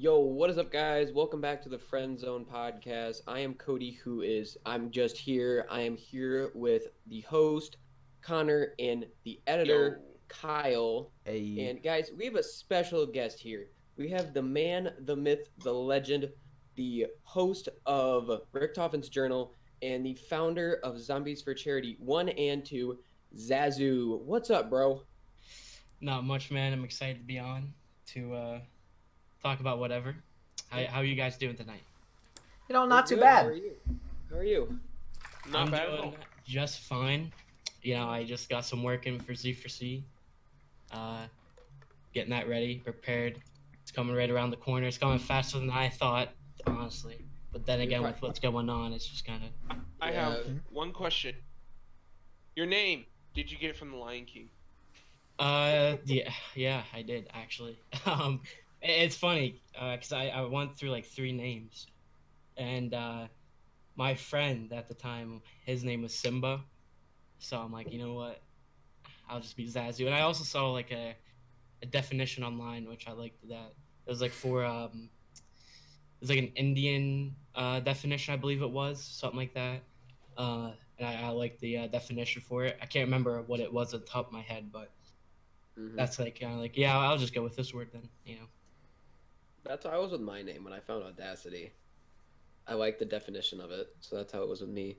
Yo, what is up, guys? Welcome back to the Friendzone podcast. I am Cody, I'm just here. I am here with the host, Connor, and the editor, Yo, Kyle. A And guys, we have a special guest here. We have the man, the myth, the legend, the host of Richtofen's Journal, and the founder of Zombies for Charity 1 and 2, Zazu. What's up, bro? Not much, man. I'm excited to be on to talk about whatever. How are you guys doing tonight? We're not too good. How are bad. you? How are you? not I'm bad at all. doing just fine. I just got some work in for Z4C. Getting that ready, prepared. It's coming right around the corner. It's coming faster than I thought, honestly. But then again, with what's going on, it's just kind of. I Yeah. have one question. Your name? Did you get it from the Lion King? Yeah, I did actually. It's funny, cause I went through like 3 names, and my friend at the time, his name was Simba, so I'm like, you know what, I'll just be Zazu. And I also saw like a definition online, which I liked that. It was like for it was like an Indian definition, I believe it was, something like that. And I liked the definition for it. I can't remember what it was at the top of my head, but that's like kind of like, yeah, I'll just go with this word then. That's how I was with my name when I found Audacity. I like the definition of it, so that's how it was with me.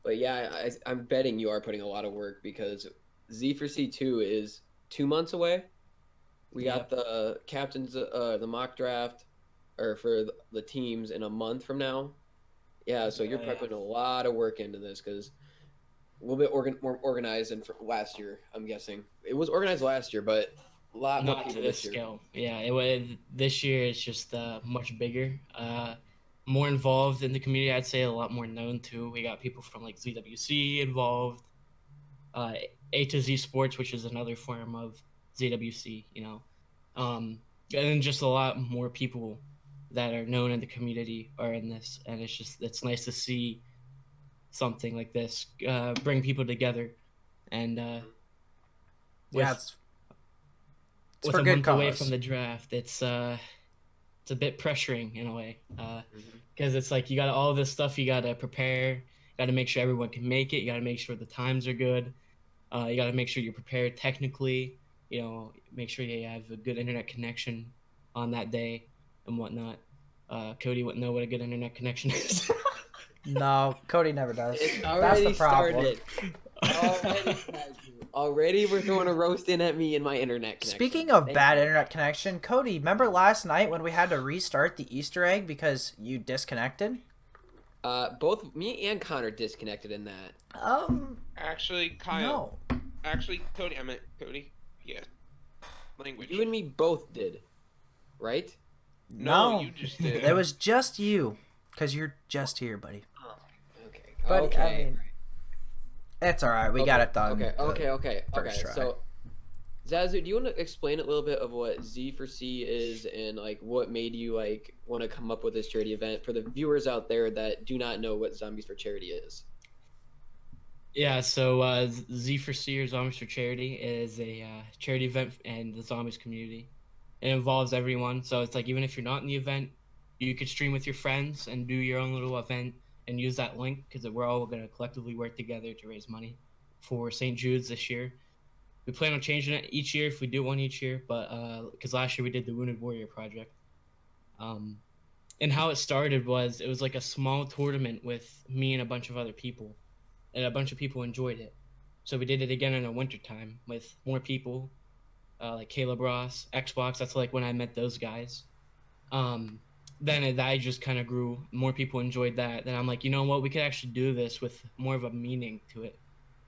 But yeah, I'm betting you are putting a lot of work because Z4C2 is 2 months away. We got the captains, the mock draft, or for the teams in a month from now. Yeah, so you're probably putting a lot of work into this because we'll be more organized than for last year. I'm guessing it was organized last year, but a lot more Not to people this this year. scale. Yeah, it was this year. It's just much bigger, more involved in the community. I'd say a lot more known too. We got people from like ZWC involved, A to Z Sports, which is another form of ZWC. And then just a lot more people that are known in the community are in this, and it's nice to see something like this bring people together, and with, Yeah, it's with for a good month away cause. from the draft, it's a bit pressuring in a way, because it's like you got all this stuff you got to prepare, got to make sure everyone can make it, you got to make sure the times are good, you got to make sure you're prepared technically, make sure you have a good internet connection on that day and whatnot. Cody wouldn't know what a good internet connection is. No, Cody never does. It's That's already the problem. started. Already we're throwing a roast in at me and my internet connection. Speaking of Thank bad you. internet connection, Cody, remember last night when we had to restart the Easter egg because you disconnected? Both me and Connor disconnected in that. Actually, Kyle. No. Actually, Cody. I meant Cody. Yeah. Language. You and me both did, right? No, you just did. It was just you, because you're just here, buddy. Okay. But okay. I mean, it's all right. We got it done. Okay. first try. So, Zazu, do you want to explain a little bit of what Z4C is and like what made you like want to come up with this charity event for the viewers out there that do not know what Zombies for Charity is? Yeah, so Z4C or Zombies for Charity is a charity event in the zombies community. It involves everyone, so it's like even if you're not in the event, you could stream with your friends and do your own little event and use that link because we're all going to collectively work together to raise money for St. Jude's this year. We plan on changing it each year if we do one each year, but because last year we did the Wounded Warrior Project. And how it started was it was like a small tournament with me and a bunch of other people, and a bunch of people enjoyed it. So we did it again in the wintertime with more people, like Caleb Ross, Xbox. That's like when I met those guys. Then I just kind of grew. More people enjoyed that. Then I'm like, you know what? We could actually do this with more of a meaning to it.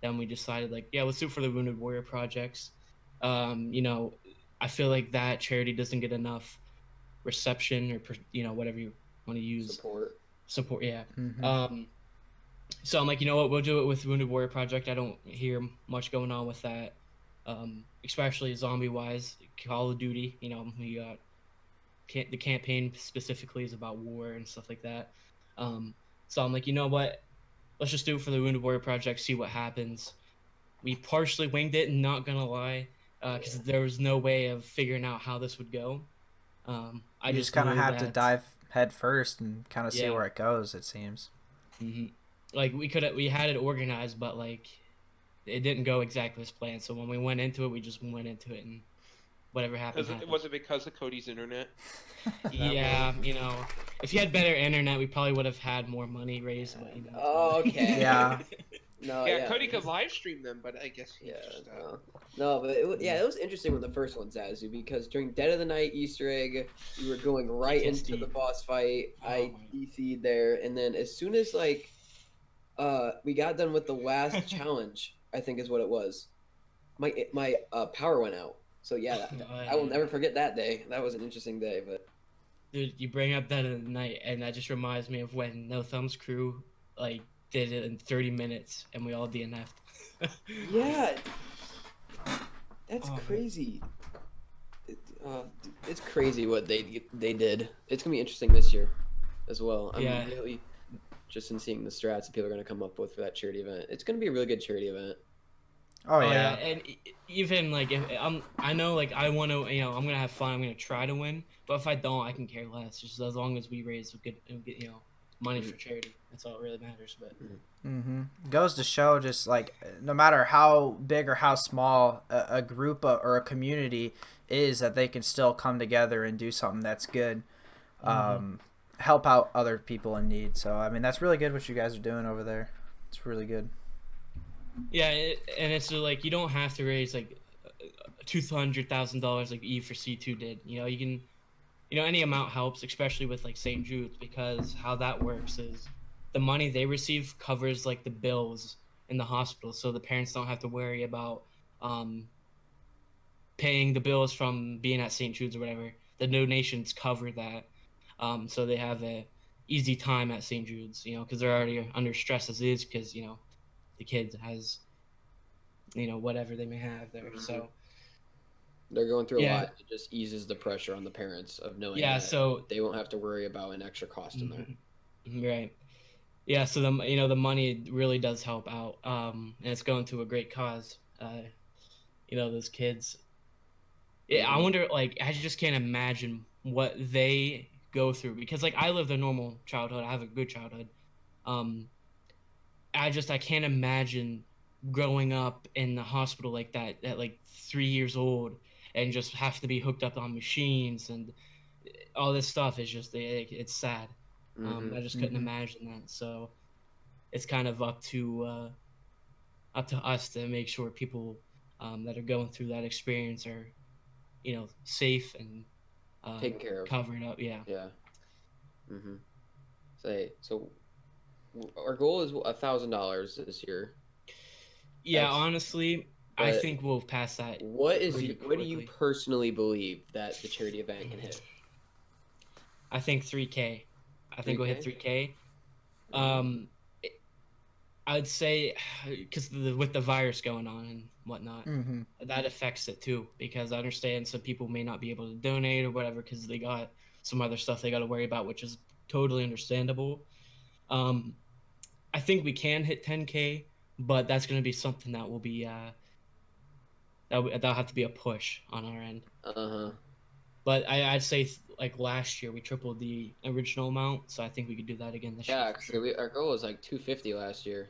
Then we decided, like, yeah, let's do it for the Wounded Warrior projects. I feel like that charity doesn't get enough reception or whatever you want to use. Support, yeah. Mm-hmm. So I'm like, you know what? We'll do it with Wounded Warrior Project. I don't hear much going on with that, especially zombie-wise. Call of Duty, we got the campaign specifically is about war and stuff like that. So I'm like, you know what? Let's just do it for the Wounded Warrior Project, see what happens. We partially winged it, not gonna lie, because there was no way of figuring out how this would go. I You just kind of knew have to that, dive head first and kind of see Yeah. where it goes. It seems. Like we had it organized, but like it didn't go exactly as planned. So when we went into it, we just went into it, and whatever happened. Was it because of Cody's internet? Yeah, if you had better internet, we probably would have had more money raised. But, Oh, okay. Yeah. No, Yeah, yeah. Cody could live stream them, but I guess he Yeah, just. no, but it was interesting with the first one, Zazu, because during Dead of the Night Easter egg, we were going right into PTSD. the boss fight. I my God. DC'd there, and then as soon as we got done with the last challenge, I think is what it was. My power went out. So yeah, I will never forget that day. That was an interesting day, but Dude, you bring up Dead of the Night, and that just reminds me of when No Thumbs crew like did it in 30 minutes, and we all DNF'd. yeah, that's Oh. crazy. It's crazy what they did. It's gonna be interesting this year as well. I'm Yeah. really just in seeing the strats that people are gonna come up with for that charity event. It's gonna be a really good charity event. Oh yeah. And even like if I know like I want to, I'm gonna have fun. I'm gonna try to win, but if I don't, I can care less. Just as long as we raise good, money for charity. That's all that really matters. But Goes to show, just like no matter how big or how small a group or a community is, that they can still come together and do something that's good. Help out other people in need. So I mean, that's really good what you guys are doing over there. It's really good. yeah, and it's like you don't have to raise like $200,000 like Z4C2 did. You can, any amount helps, especially with like St. Jude's, because how that works is the money they receive covers like the bills in the hospital, so the parents don't have to worry about paying the bills from being at St. Jude's or whatever. The donations cover that, so they have a easy time at St. Jude's, because they're already under stress as is, because the kid has whatever they may have there. So They're going through a Yeah. lot. It just eases the pressure on the parents of knowing Yeah, that so they won't have to worry about an extra cost in there. Right. Yeah, so the money really does help out, and it's going to a great cause. Those kids. Yeah, I wonder. Like, I just can't imagine what they go through, because like I lived a normal childhood. I have a good childhood. I can't imagine growing up in the hospital like that at like 3 years old, and just have to be hooked up on machines and all this stuff. Is just it's sad. I just couldn't imagine that. So it's kind of up to us to make sure people that are going through that experience are safe and Taken care of. covered up. Yeah. Yeah. So our goal is $1,000 this year. Yeah, That's- honestly, I but think we'll pass that. What do you quickly. personally believe that the charity event can hit? I think 3K. I think we'll hit 3K. I'd say because with the virus going on and whatnot, that affects it too. Because I understand some people may not be able to donate or whatever because they got some other stuff they got to worry about, which is totally understandable. I think we can hit 10K, but that's going to be something that will be that'll have to be a push on our end. But I'd say like last year we tripled the original amount, so I think we could do that again this year. Yeah, because our goal was like 250 last year.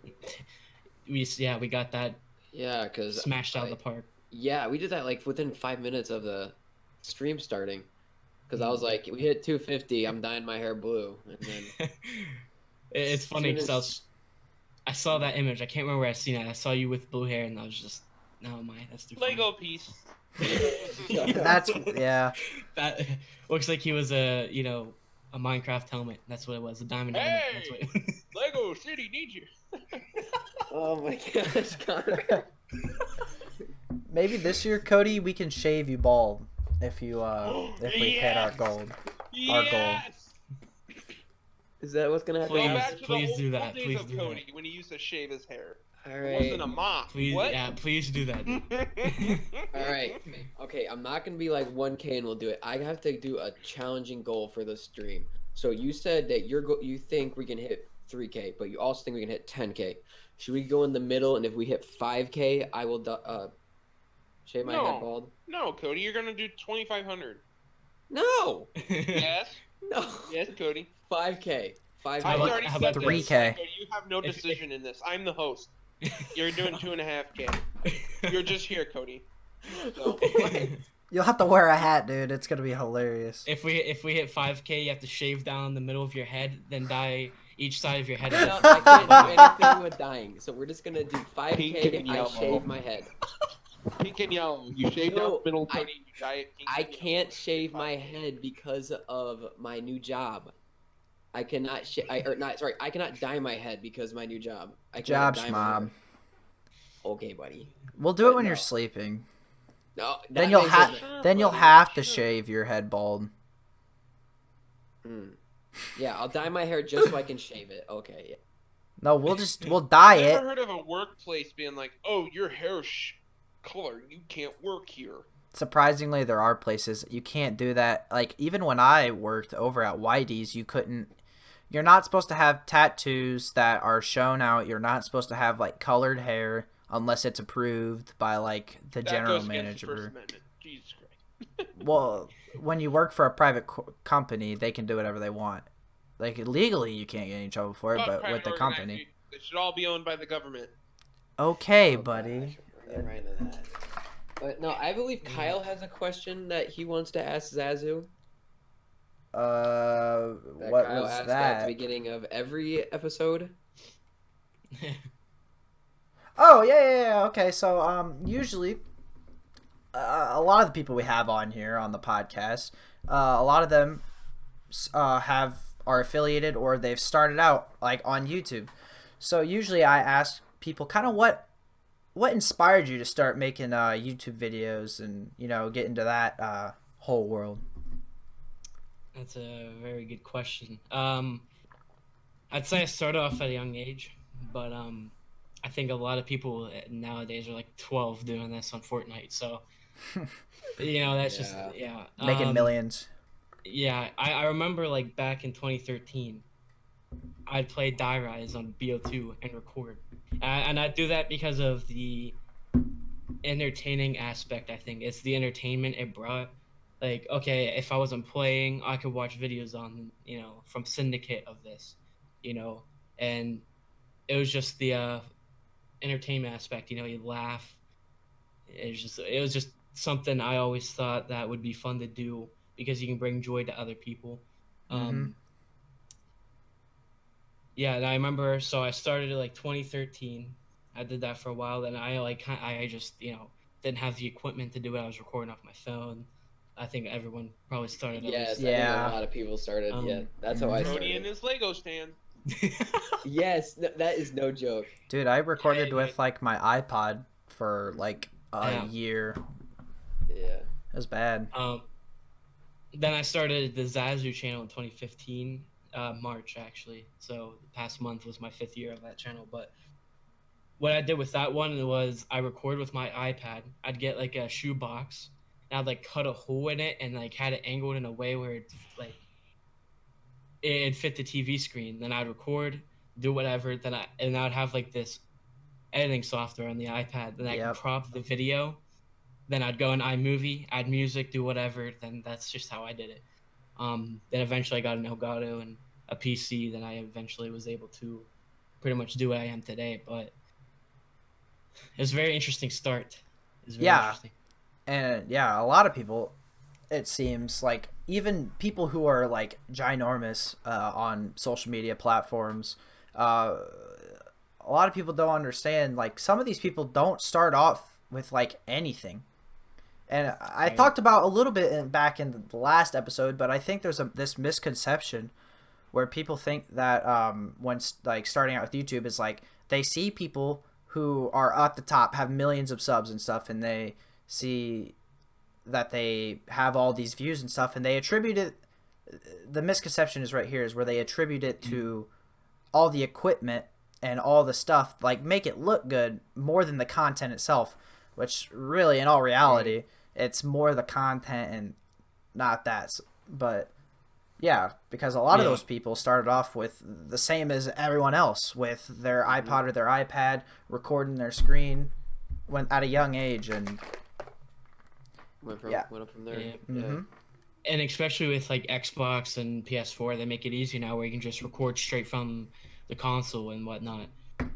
We got that. Yeah, because smashed out of the park. Yeah, we did that like within 5 minutes of the stream starting. Because I was like, we hit 250, I'm dyeing my hair blue, and then it's funny because I saw that image. I can't remember where I seen it. I saw you with blue hair, and I was just, no, that's too funny. Lego piece. That's That looks like he was a Minecraft helmet. That's what it was, a diamond helmet. That's what Lego City needs you. Oh my gosh, Connor. Maybe this year, Cody, we can shave you bald if we hit our goal. Our goal. Is that what's gonna happen? Go back to please the do that. old days Please of do Cody that. when he used to shave his hair. All It right. wasn't a mop. Please, What? yeah, please do that. All right. Okay, I'm not gonna be like 1K and we'll do it. I have to do a challenging goal for the stream. So you said that you think we can hit 3K, but you also think we can hit 10K. Should we go in the middle, and if we hit 5K, I will shave my head bald? No, Cody, you're gonna do 2,500. No. Yes. No. Yes, Cody. 5K. 5K. I about- already how said about this. 3K? Cody, you have no If- decision in this. I'm the host. You're doing 2.5K. You're just here, Cody. So You'll have to wear a hat, dude. It's gonna be hilarious. If we hit 5K, you have to shave down the middle of your head, then dye each side of your head. a No, different I can't color. do anything with dying. So we're just gonna do Pink 5K. and I yellow. shave my head. pink and yellow. You shave down No, the middle, Cody. You dye it pink. I and yellow. can't shave my head because of my new job. I cannot I cannot dye my head because of my new job. I cannot Jobs, dye my mom. hair. Okay, buddy. We'll do it But when no. you're sleeping. No, Then that you'll makes have it- Sure, then you'll buddy, have to sure. shave your head bald. Yeah, I'll dye my hair just so I can shave it. Okay. Yeah. No, we'll dye I've it. never heard of a workplace being like, "Oh, your hair color, you can't work here." Surprisingly, there are places you can't do that. Like even when I worked over at Whitey's, you couldn't. You're not supposed to have tattoos that are shown out. You're not supposed to have like colored hair unless it's approved by like the That general goes against the First manager. Amendment. Jesus Christ. Well, when you work for a private company, they can do whatever they want. Like legally, you can't get any trouble for it, Fuck but private with the company, organizations. It should all be owned by the government. okay, Oh, buddy. gosh, we're getting right into that. But no, I believe Kyle has a question that he wants to ask Zazu. That What Kyle was asked at that? the beginning of every episode. Oh yeah. Okay, so usually, a lot of the people we have on here on the podcast, a lot of them are affiliated or they've started out like on YouTube. So usually I ask people kind of what inspired you to start making YouTube videos and get into that whole world. That's a very good question. I'd say I started off at a young age, but I think a lot of people nowadays are like 12 doing this on Fortnite. So, that's just Making millions. Yeah, I remember like back in 2013, I'd play Die Rise on BO2 and record, and I'd do that because of the entertaining aspect. I think it's the entertainment it brought. Like, okay, if I wasn't playing, I could watch videos on, from Syndicate of this, and it was just the entertainment aspect. You laugh. It was just something I always thought that would be fun to do because you can bring joy to other people. Yeah, and I remember. So I started at like 2013. I did that for a while. Then I just didn't have the equipment to do it. I was recording off my phone. I think everyone probably started. Yes, Yeah. I think a lot of people started. Yeah, that's how I Cody and started. his Lego stand. Yes, that is no joke. Dude, I recorded Yeah, with like my iPod for like a year. Yeah. It was bad. Then I started the Zazu channel in 2015, March actually. So the past month was my 5th year of that channel. But what I did with that one was I record with my iPad. I'd get like a shoe box, and I'd like cut a hole in it and like had it angled in a way where it'd fit the TV screen. Then I'd record, do whatever. Then I'd have like this editing software on the iPad. Then I could crop the video. Then I'd go in iMovie, add music, do whatever. Then that's just how I did it. Then eventually I got an Elgato and a PC. Then I eventually was able to pretty much do what I am today. But it was a very interesting start. It was very interesting. And yeah, a lot of people, it seems like even people who are like ginormous on social media platforms, a lot of people don't understand, like some of these people don't start off with like anything. And I talked about a little bit back in the last episode, but I think there's this misconception where people think that when like starting out with YouTube is like they see people who are at the top have millions of subs and stuff, and they see that they have all these views and stuff, and they attribute it. The misconception is right here, is where they attribute it to all the equipment and all the stuff, like make it look good more than the content itself, which really in all reality it's more the content and not that. But yeah, because a lot of those people started off with the same as everyone else, with their iPod or their iPad, recording their screen when at a young age, and Went up from there. Yeah. Mhm. and especially with like Xbox and PS4, they make it easy now where you can just record straight from the console and whatnot,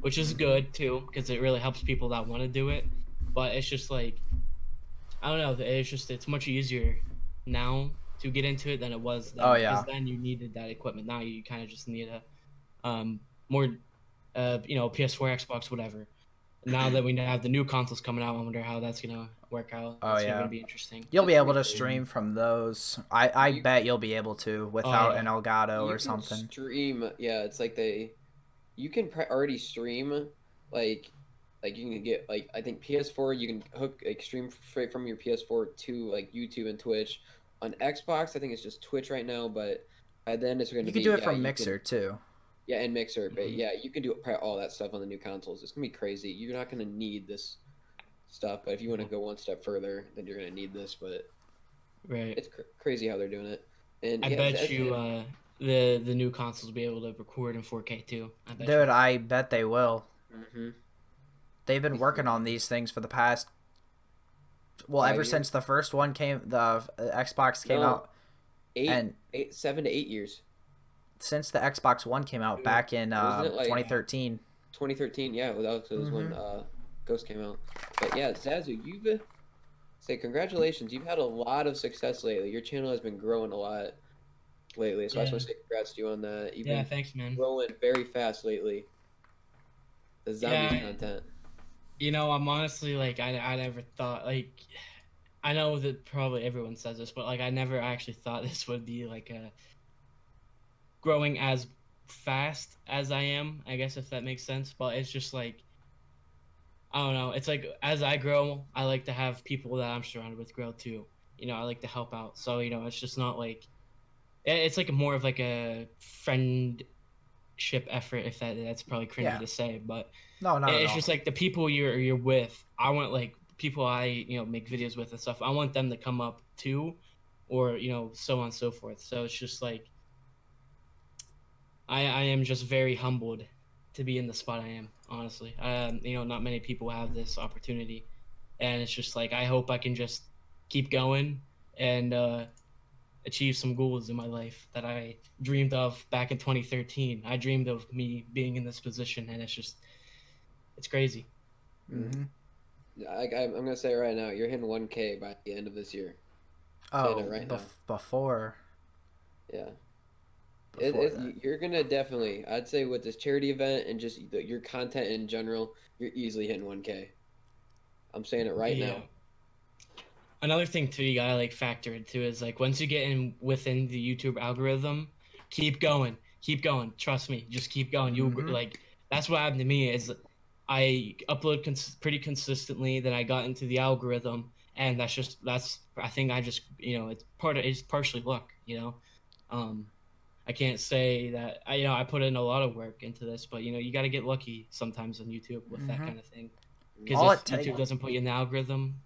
which is good too because it really helps people that want to do it. But it's just like I don't know, it's much easier now to get into it than it was Oh then because yeah. then you needed that equipment. Now you kind of just need more PS4, Xbox, whatever. Now that we have the new consoles coming out, I wonder how that's gonna work out. Oh That's yeah. gonna be interesting. You'll be It's able gonna to be crazy. stream from those. I You bet you'll be able to Oh without an yeah. Elgato you or can something. stream. Yeah, it's like you can already stream like you can get like I think PS4 you can hook like stream straight from your PS4 to like YouTube and Twitch. On Xbox, I think it's just Twitch right now, but by then it's going You to could be do it yeah from you Mixer can too. yeah and Mixer, but Mhm. yeah you can do probably all that stuff on the new consoles. It's gonna be crazy. You're not going to need this stuff, but if you want to go one step further, then you're going to need this. But Right. it's crazy how they're doing it. And I yeah, bet you the new consoles will be able to record in 4K too. I bet Dude, you. I bet they will. mm-hmm. They've been working on these things for the past ever 5 years. since the first one came, the Xbox came No, out, eight, and 7 to 8 years. since the Xbox One came out Yeah. back in Wasn't it like 2013. 2013? Yeah, well, that was when Mm-hmm. Ghost came out. But yeah, Zazu, you've say congratulations. You've had a lot of success lately. Your channel has been growing a lot lately. So I just Yeah. want to say congrats to you on that. You've Yeah. been Thanks, man. growing very fast lately. The zombies Yeah. content. I'm honestly like I never thought like I know that probably everyone says this, but like I never actually thought this would be like a growing as fast as I am. I guess if that makes sense. But it's just like I don't know. It's like as I grow, I like to have people that I'm surrounded with grow too. I like to help out. So it's just not like it's like more of like a friendship effort. If that's probably cringy Yeah. to say, but No, not at it's all. just like the people you're with. I want like people I make videos with and stuff. I want them to come up too, or so on and so forth. So it's just like I am just very humbled to be in the spot I am. Honestly, not many people have this opportunity, and it's just like I hope I can just keep going and achieve some goals in my life that I dreamed of back in 2013. I dreamed of me being in this position, and it's crazy. Mm-hmm. I'm gonna say it right now, you're hitting 1K by the end of this year. Saying it Oh, right now. before. Yeah. Before that. You're gonna definitely, I'd say, with this charity event and just your content in general, you're easily hitting 1K. I'm saying it right Yeah. now. Another thing too you gotta like factor into is like once you get in within the YouTube algorithm, keep going. Trust me, just keep going. You Mhm. like that's what happened to me is I upload pretty consistently. Then I got into the algorithm, and that's I think I just it's partially luck. Um, I can't say that I put in a lot of work into this, but you got to get lucky sometimes on YouTube with that Mhm. kind of thing. Because All if it takes. YouTube doesn't put you in the algorithm,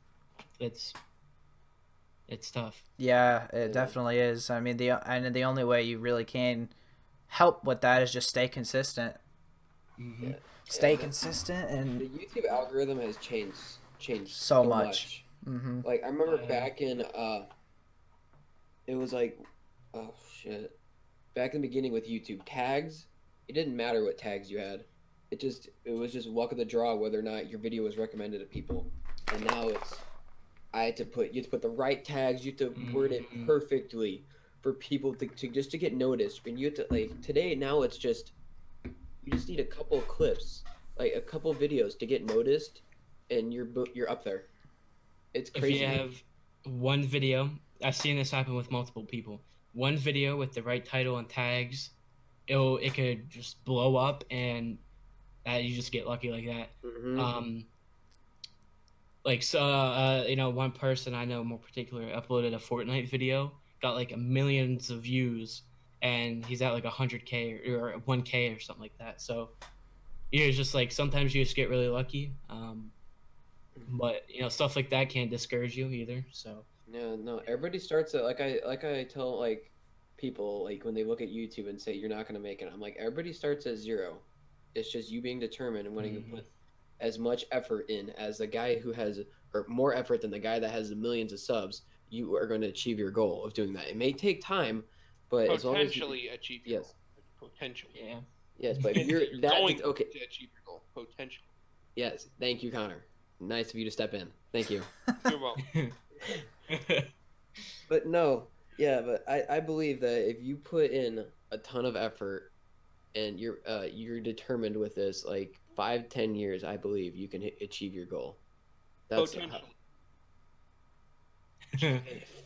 it's it's tough. Yeah, it Yeah. definitely is. I mean, the only way you really can help with that is just stay consistent. Mm-hmm. Yeah. Stay Yeah, consistent the and YouTube algorithm has changed so so much. much. Mm-hmm. Like I remember Yeah. back in it was like oh shit. Back in the beginning with YouTube tags, it didn't matter what tags you had. It was just luck of the draw whether or not your video was recommended to people. And now it's you have to put the right tags, you have to word it Mhm. perfectly for people to just to get noticed. And you have to like today now it's just you just need a couple of clips, like a couple of videos to get noticed, and you're up there. It's If crazy. you have one video, I've seen this happen with multiple people. One video with the right title and tags, it could just blow up, and you just get lucky like that. Mm-hmm. Like so, one person I know more particular uploaded a Fortnite video, got like millions of views, and he's at like 100K or 1K or something like that. So it's just like sometimes you just get really lucky. But stuff like that can't discourage you either. So Yeah, no, everybody starts at like I tell like people like when they look at YouTube and say you're not gonna make it. I'm like everybody starts at zero. It's just you being determined and wanting to put as much effort in as the guy who has or more effort than the guy that has the millions of subs. you are going to achieve your goal of doing that. It may take time, but as long as you, Potentially achieve your yes, goal. Potentially. Yeah. yes, but if you're that going okay, to achieve your goal. Potentially. yes, thank you, Connor. Nice of you to step in. Thank you. You're welcome. But no, yeah, but I believe that if you put in a ton of effort and you're determined with this, like 5-10 years, I believe you can achieve your goal. That's Potentially.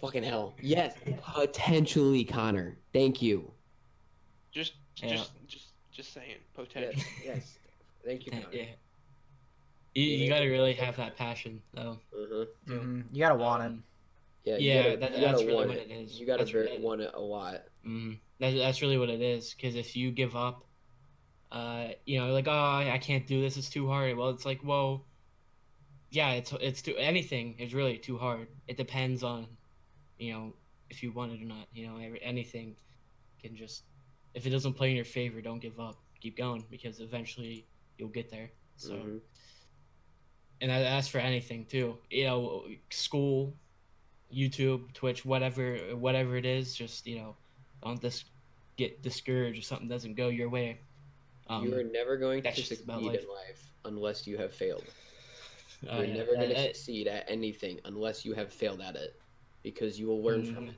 fucking hell. Yes, potentially, Connor. Thank you. Just saying. Potentially. Yes, yes. Thank you, Connor. Yeah. You gotta really have that passion, though. Uh-huh. You gotta want it. Yeah, Yeah, you that's gotta really want what it. it is. You gotta That's want it a lot. That's really what it is. Because if you give up, like, oh, I can't do this, it's too hard. Well, it's like, well, yeah, it's too anything is really too hard. It depends on, if you want it or not. Anything can just, if it doesn't play in your favor, don't give up. Keep going because eventually you'll get there. So, and that's for anything too. School, YouTube, Twitch, whatever it is, just don't get discouraged if something doesn't go your way. You are never going to that's just about succeed life. in life unless you have failed. Oh, You're yeah. never going to succeed at anything unless you have failed at it, because you will learn from it.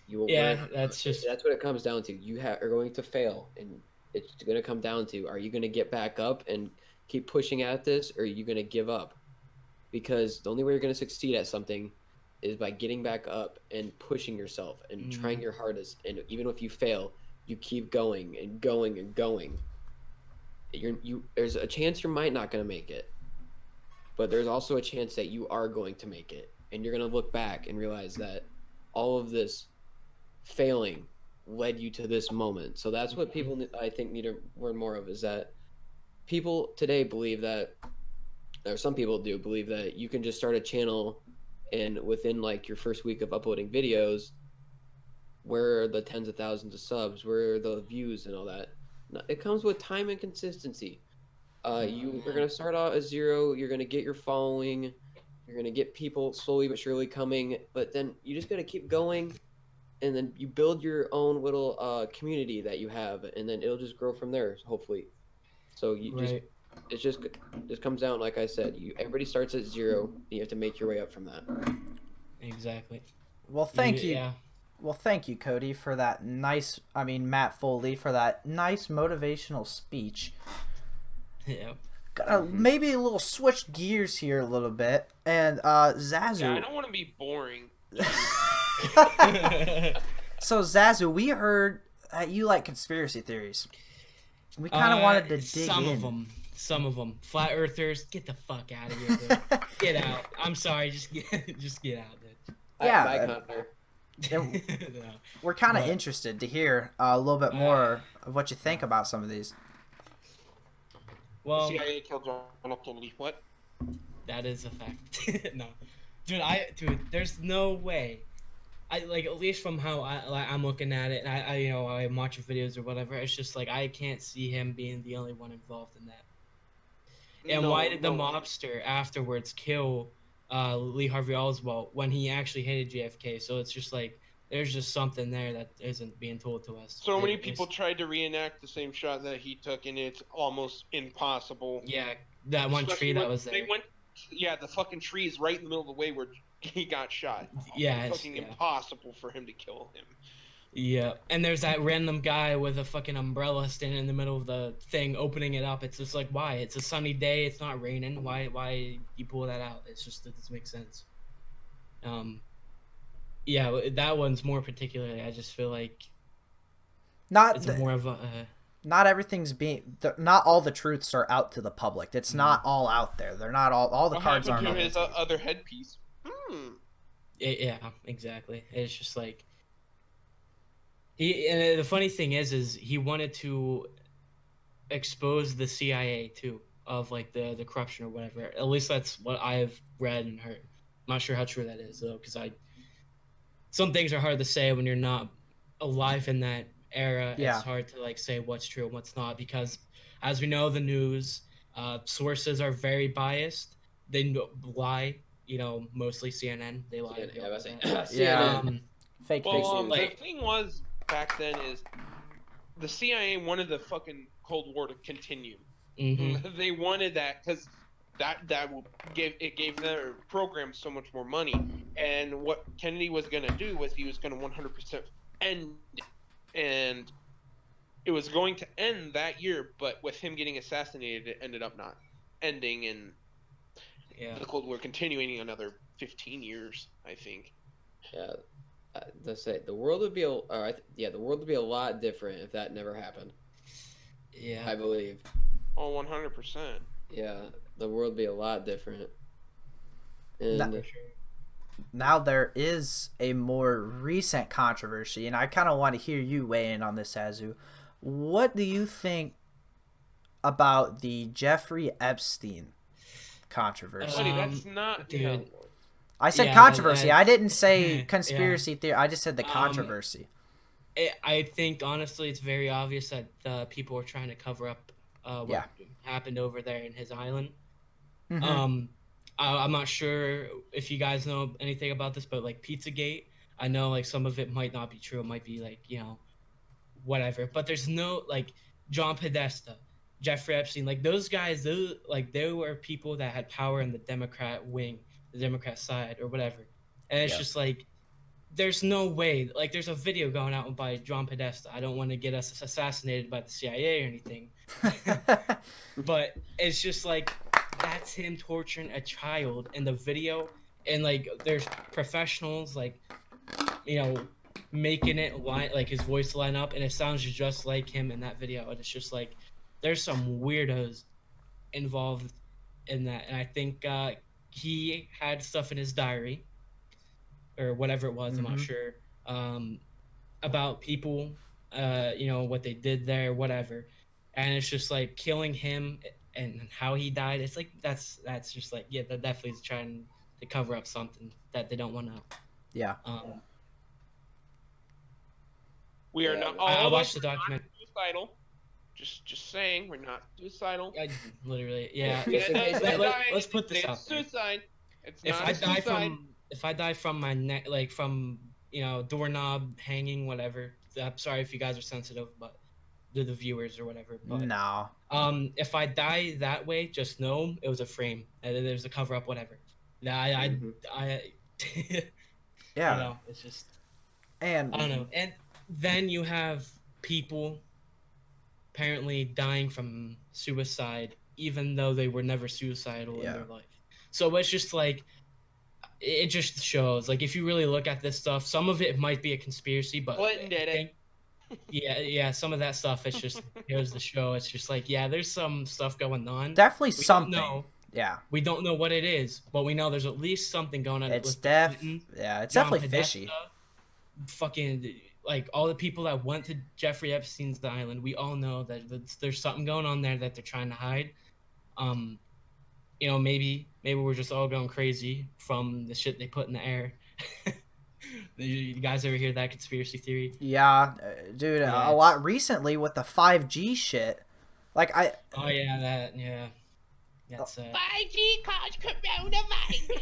You will learn. That's what it comes down to. You are going to fail, and it's going to come down to: are you going to get back up and keep pushing at this, or are you going to give up? Because the only way you're going to succeed at something is by getting back up and pushing yourself and trying your hardest. And even if you fail, you keep going and going and going. There's a chance you might not going to make it, but there's also a chance that you are going to make it, and you're going to look back and realize that all of this failing led you to this moment. So that's what people, I think, need to learn more of, is that people today believe that, or some people do believe that you can just start a channel and within like your first week of uploading videos, where are the tens of thousands of subs, where are the views and all that. No, it comes with time and consistency. You are going to start out at zero. You're going to get your following. You're going to get people slowly but surely coming. But then you just got to keep going. And then you build your own little community that you have. And then it'll just grow from there, hopefully. So it just comes down, like I said, everybody starts at zero. And you have to make your way up from that. Exactly. Well, thank you. Yeah. Well, thank you, Cody, for that Matt Foley, for that nice motivational speech. Yeah. Maybe a little switch gears here a little bit. And Zazu. Yeah, I don't want to be boring. So, Zazu, we heard that you like conspiracy theories. We kind of wanted to dig Some of them. Flat earthers, get the fuck out of here, dude. Get out. I'm sorry, just get out, dude. Yeah. We're kind of interested to hear a little bit more of what you think about some of these. Well, CIA killed John F. Kennedy. What? That is a fact. No, dude, there's no way. At least from how I'm looking at it, and I'm watching videos or whatever. It's just like I can't see him being the only one involved in that. And why did the mobster afterwards kill Lee Harvey Oswald when he actually hated JFK? So it's just like there's just something there that isn't being told to us. So many people tried to reenact the same shot that he took, and it's almost impossible. Yeah, that one tree that was there. The fucking tree is right in the middle of the way where he got shot. Yeah, it's fucking impossible for him to kill him. Yeah, and there's that random guy with a fucking umbrella standing in the middle of the thing, opening it up. It's just like, why? It's a sunny day. It's not raining. Why you pull that out? It's just, it doesn't make sense. Yeah, that one's more particularly. I just feel like more of a. Not everything's not all the truths are out to the public. It's not all out there. They're not all the cards aren't out. His other headpiece. Yeah, exactly. It's just like and the funny thing is he wanted to expose the CIA too of like the corruption or whatever. At least that's what I've read and heard. I'm not sure how true that is though, because some things are hard to say when you're not alive in that era. Yeah. It's hard to like say what's true and what's not, because as we know, the news sources are very biased. They lie mostly CNN. They lied Yeah, I about was saying that. CNN. Fake Well, news. news. The Like- thing was back then is the CIA wanted the fucking Cold War to continue. Mhm. They wanted that because that will gave their program so much more money. And what Kennedy was gonna do was he was gonna 100% end it. And it was going to end that year, but with him getting assassinated, it ended up not ending, and Yeah. the Cold War continuing another 15 years, I think. Yeah, let's say the world would be the world would be a lot different if that never happened. Yeah. I believe. Oh, 100%. Yeah, the world would be a lot different. And That- Now there is a more recent controversy, and I kind of want to hear you weigh in on this, Zazu. What do you think about the Jeffrey Epstein controversy? Buddy, that's not dude. I said yeah, controversy. I that's- didn't say yeah. conspiracy theory. I just said the Um, controversy. I think honestly, it's very obvious that people are trying to cover up what Yeah. happened over there in his island. Mhm. I'm not sure if you guys know anything about this, but like Pizzagate, I know like some of it might not be true. It might be like whatever. But there's no like John Podesta, Jeffrey Epstein, like those guys. Those like they were people that had power in the Democrat wing, the Democrat side, or whatever. And it's Yeah. just like there's no way. Like there's a video going out by John Podesta. I don't want to get us assassinated by the CIA or anything. But it's just like that's him torturing a child in the video, and like there's professionals like making it line like his voice line up, and it sounds just like him in that video, and it's just like there's some weirdos involved in that, and I think he had stuff in his diary or whatever it was, I'm not Mhm. sure, about people, what they did there, whatever, and it's just like killing him and how he died. It's like that's just like that definitely is trying to cover up something that they don't want to. Yeah. We are Yeah, not. I All of watched us the are not document. suicidal. Just saying, we're not suicidal. I literally, yeah. Just in case Let's put this It's out there. suicide. It's If not I a die suicide. if I die from my neck, like from doorknob hanging, whatever. I'm sorry if you guys are sensitive, but the viewers or whatever. But No. if I die that way, just know it was a frame. And there's a cover up, whatever. Mhm. Yeah. it's just And I don't know. And then you have people apparently dying from suicide, even though they were never suicidal in Yeah. their life. So it's just like it just shows. Like if you really look at this stuff, some of it might be a conspiracy, but Clinton did it. yeah, some of that stuff. It's just here's the show. It's just like there's some stuff going on. definitely We something. don't know. Yeah. We don't know what it is, but we know there's at least something going on. It's with definitely John fishy. Podesta, fucking like all the people that went to Jeffrey Epstein's island. We all know that there's something going on there that they're trying to hide. Maybe we're just all going crazy from the shit they put in the air. You guys ever hear that conspiracy theory? Yeah, dude, Yeah, a lot recently with the 5G shit. Like Oh yeah, that's 5G caused coronavirus.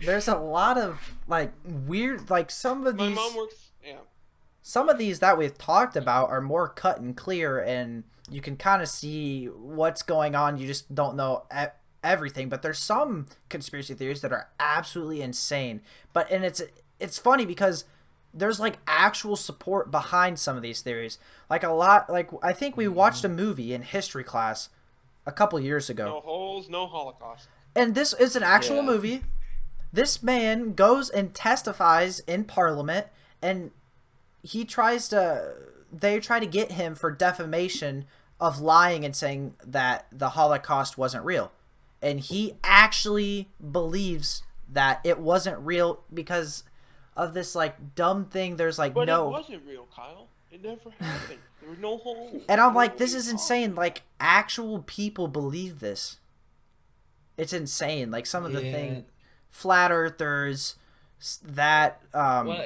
there's a lot of like weird like some of My these mom works. Yeah. some of these that we've talked about are more cut and clear, and you can kind of see what's going on. You just don't know everything, but there's some conspiracy theories that are absolutely insane. But and it's funny because there's like actual support behind some of these theories. Like a lot, like I think we watched a movie in history class a couple years ago. No holes, no Holocaust. And this is an actual Yeah. movie. This man goes and testifies in Parliament, and they try to get him for defamation of lying and saying that the Holocaust wasn't real. And he actually believes that it wasn't real because of this like dumb thing. There's like But no. it wasn't real, Kyle. It never happened. There were no holes. And I'm No like, way this is possible. insane. Like, actual people believe this. It's insane. Like, some of the Yeah. things, flat earthers, that, well.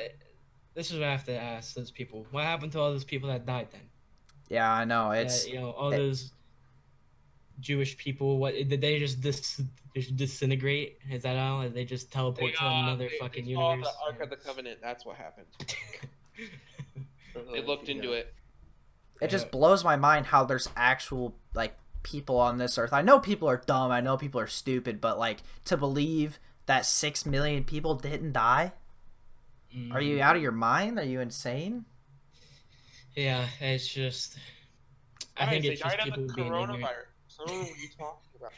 This is what I have to ask those people. What happened to all those people that died then? yeah, I know. It's, All those Jewish people, what did they just disintegrate? Is that how they just teleport to another fucking they saw universe? the Ark Yeah. of the Covenant. That's what happened. Oh, They looked into it. It just blows my mind how there's actual like people on this earth. I know people are dumb. I know people are stupid, but like to believe that 6 million people didn't die? Are you out of your mind? Are you insane? Yeah, it's just. I think Guys, it's they just died of people the being ignorant. coronavirus. So what are you talking about?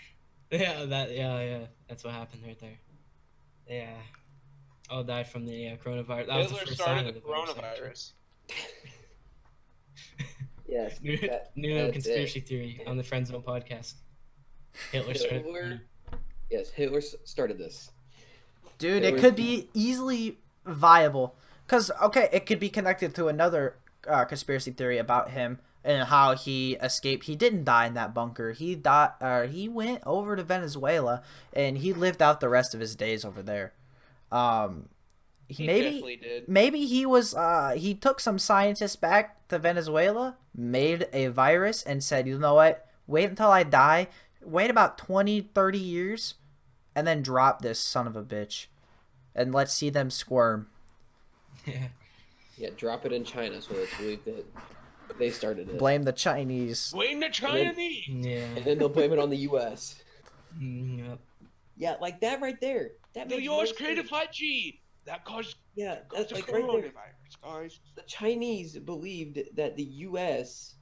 Yeah, that's what happened right there. Yeah, all died from the coronavirus. That was the Hitler first started sign the of the virus. coronavirus. Yes. New That's conspiracy it. theory on the Friendzone podcast. Hitler started. Yes, Hitler started this. Dude, it could be easily viable. Because, okay, it could be connected to another conspiracy theory about him and how he escaped. He didn't die in that bunker. He he went over to Venezuela and he lived out the rest of his days over there. He definitely did. Maybe he was he took some scientists back to Venezuela, made a virus, and said, you know what, wait until I die, wait about 20-30 years, and then drop this son of a bitch, and let's see them squirm. Yeah, drop it in China so it's believed that they started it. Blame the Chinese. Blame the Chinese. And then they'll blame it on the U.S. Yep. Yeah, like that right there. That The makes U.S. no created sense. 5G. That caused That's the like right coronavirus, there. guys. The Chinese believed that the U.S.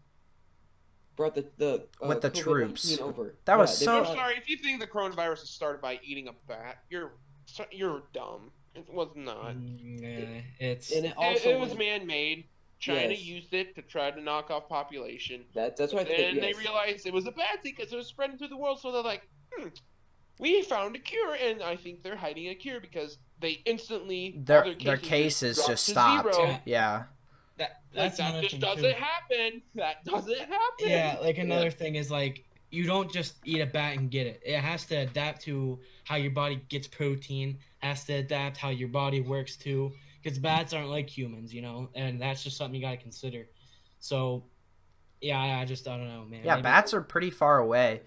brought the with the COVID-19 troops over. That was they so. I'm sorry if you think the coronavirus is started by eating a bat. You're dumb. It was not. Yeah, it's. And it also was man-made. China Yes. used it to try to knock off population. That's what I think. And they realized it was a bad thing because it was spreading through the world. So they're like, we found a cure, and I think they're hiding a cure because they instantly Their cases dropped just to stopped. zero. Yeah. That's that just thing doesn't too. happen. That doesn't happen. Yeah, like another thing is like you don't just eat a bat and get it. It has to adapt to how your body gets protein. Has to adapt how your body works too. Because bats aren't like humans, you know, and that's just something you got to consider. So, yeah, I don't know, man. Yeah, bats are pretty far away.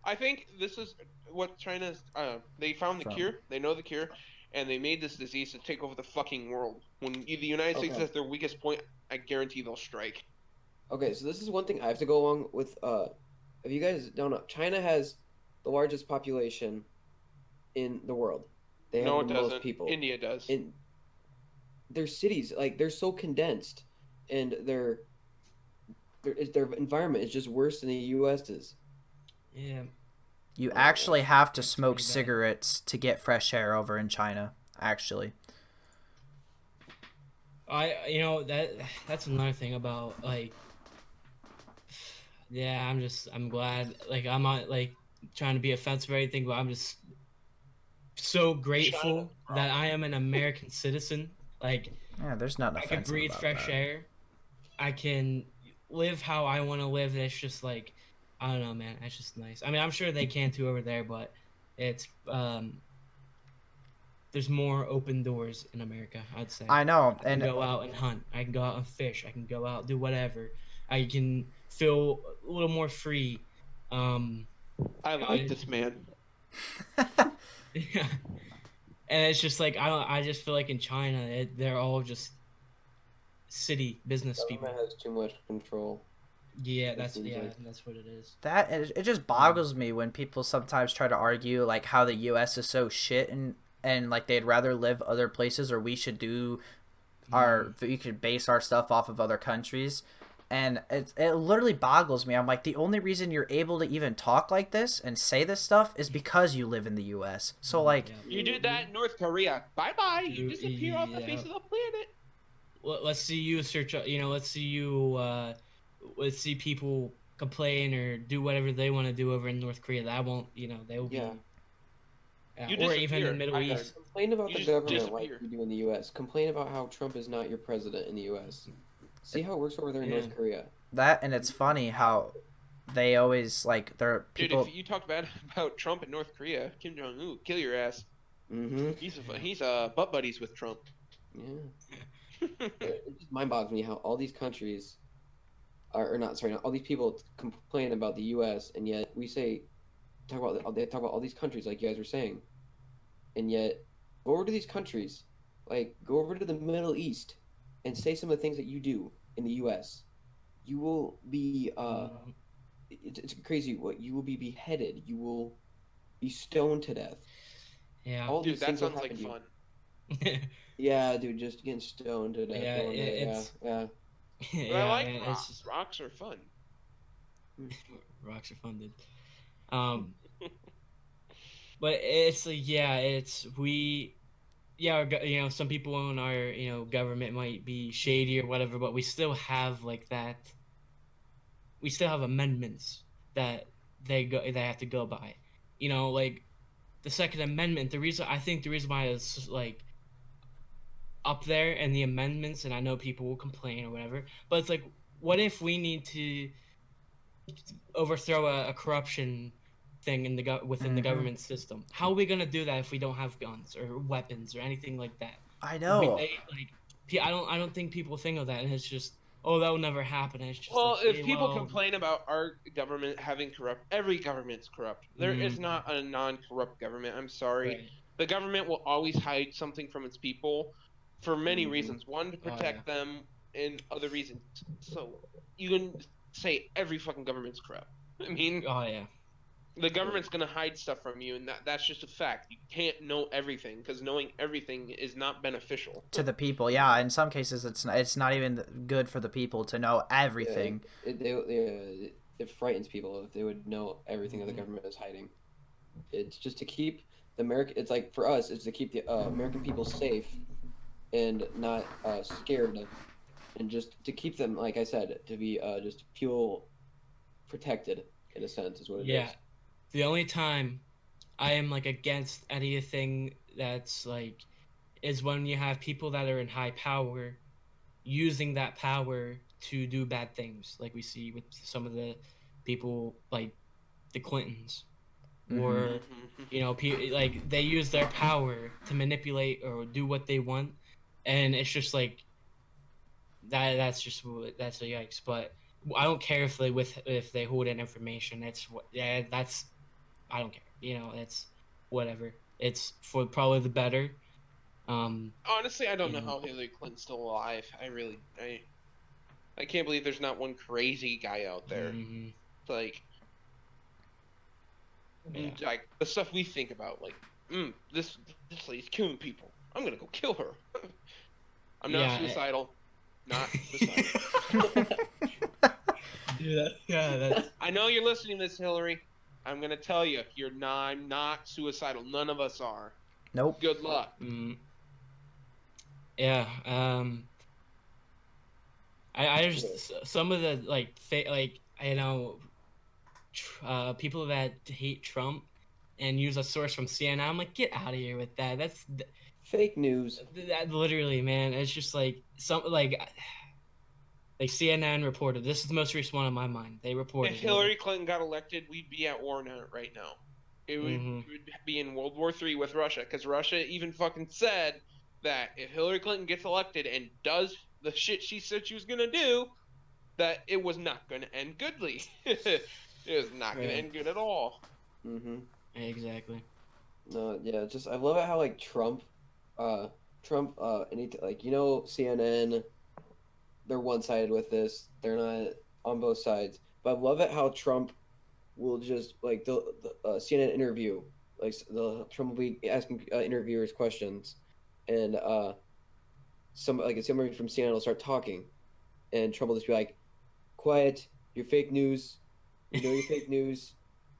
I think this is what China's. They found the cure. They know the cure, and they made this disease to take over the fucking world. When the United States is at their weakest point, I guarantee they'll strike. Okay, so this is one thing I have to go along with. If you guys don't know, China has the largest population in the world. They have the most people. India does. In their cities, like they're so condensed, and their environment is just worse than the U.S.'s. Yeah. You actually have to smoke cigarettes to get fresh air over in China. Actually. That's another thing about like. Yeah, I'm glad. Like I'm not like trying to be offensive or anything, but I'm just so grateful that I am an American citizen. Like, yeah, there's nothing offensive. I can breathe fresh air. I can live how I want to live. It's just like, I don't know, man. It's just nice. I mean, I'm sure they can too over there, but it's there's more open doors in America, I'd say. I know, I can go out and hunt. I can go out and fish. I can go out do whatever. I can feel a little more free. I like this man. Yeah. And it's just like I just feel like in China they're all just city business people. Government has too much control. Yeah, that's what it is. That it just boggles me when people sometimes try to argue like how the U.S. is so shit and like they'd rather live other places or we should we could base our stuff off of other countries. And it literally boggles me. I'm like, the only reason you're able to even talk like this and say this stuff is because you live in the U.S. So, like... You did that in North Korea. Bye-bye. You disappear off the face of the planet. Well, let's see you search... let's see you... let's see people complain or do whatever they want to do over in North Korea. That won't... they will be... or even in the Middle East. Complain about the government like you do in the U.S. Complain about how Trump is not your president in the U.S. See how it works over there in North Korea. That, and it's funny how they always, like, there are people... Dude, if you talk bad about Trump in North Korea, Kim Jong-un, kill your ass. Mm-hmm. He's butt buddies with Trump. Yeah. It just mind boggles me how all these countries or not, sorry, not all these people complain about the U.S. and yet they talk about all these countries like you guys were saying, and yet go over to these countries, like go over to the Middle East, and say some of the things that you do in the U.S. You will be it's crazy what you will be beheaded. You will be stoned to death. Yeah. All Dude, these that things will sounds like happen to you. fun. Yeah, dude, just getting stoned to death. Yeah, Going there. it's Yeah, But I yeah, like man, it's rocks. just Rocks are fun. rocks are funded. Um, but it's like, yeah, it's we yeah, you know, some people in our, you know, government might be shady or whatever, but we still have like that. We still have amendments that they have to go by. You know, like the Second Amendment. The reason why it's like up there and the amendments, and I know people will complain or whatever, but it's like, what if we need to overthrow a corruption thing in within the Mm-hmm. government system? How are we gonna do that if we don't have guns or weapons or anything like that? I know. I don't think people think of that, and it's just, oh, that will never happen. And it's just like, Well, if yeah, people well, complain about our government having corrupt, every government's corrupt. There is mm, not a non-corrupt government. I'm sorry. right. The government will always hide something from its people for many hmm reasons. One, to Oh yeah. protect them, and other reasons. So you can say every fucking government's corrupt. I mean, Oh yeah. the government's gonna hide stuff from you, and that's just a fact. You can't know everything because knowing everything is not beneficial. To the people, yeah. In some cases, it's not even good for the people to know Yeah, everything. it frightens people if they would know everything that the Mhm. government is hiding. It's just to keep the American. It's like for us, it's to keep the American people safe and not scared, and just to keep them, like I said, to be just feel protected in a sense is what it Yeah. is. The only time I am like against anything that's like is when you have people that are in high power using that power to do bad things, like we see with some of the people like the Clintons, Mm-hmm. or you know, like they use their power to manipulate or do what they want, and it's just like that. That's a yikes. But I don't care if they hold in information. It's what yeah. That's I don't care. You know, it's whatever. It's for probably the better. Honestly, I don't You know know. how Hillary Clinton's still alive. I can't believe there's not one crazy guy out there. Hmm. Like, Yeah. like the stuff we think about, like, this lady's killing people. I'm gonna go kill her. I'm not Yeah. suicidal. Not suicidal. Yeah. Yeah. That's. I know you're listening to this, Hillary. I'm gonna tell you, you're not. I'm not suicidal. None of us are. Nope. Good luck. Mm, yeah. I Yeah. just some of the like like you know people that hate Trump and use a source from CNN. I'm like, get out of here with that. Fake news. That literally, man. It's just like some like CNN reported. This is the most recent one on my mind. They If reported it. Hillary Clinton got elected, we'd be at war now, right now. Hmm. We would be in World War III with Russia, because Russia even fucking said that if Hillary Clinton gets elected and does the shit she said she was gonna do, that it was not gonna end goodly. It was not gonna Right. end good at all. hmm Exactly. No, yeah, just I love it how like Trump, like CNN, they're one sided with this. They're not on both sides. But I love it how Trump will just like the CNN interview, like the Trump will be asking interviewers questions, and somebody from CNN will start talking, and Trump will just be like, "Quiet, you're fake news. We know you're fake news.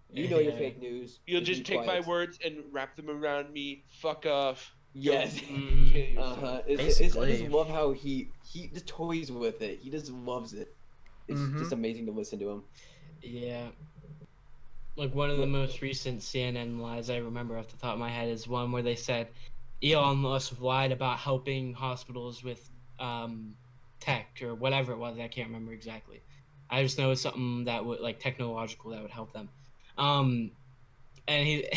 You know you're Yeah. fake news. You'll Just be just take my quiet." words and wrap them around me. Fuck off. Go Yes. kill Hmm. yourself. I just Basically. love how he just toys with it. He just loves it. It's Mm-hmm. just amazing to listen to him. Yeah. Like one of the most recent CNN lies I remember off the top of my head is one where they said Elon Musk lied about helping hospitals with tech or whatever it was. I can't remember exactly. I just know it's something that would like technological that would help them. Um, and he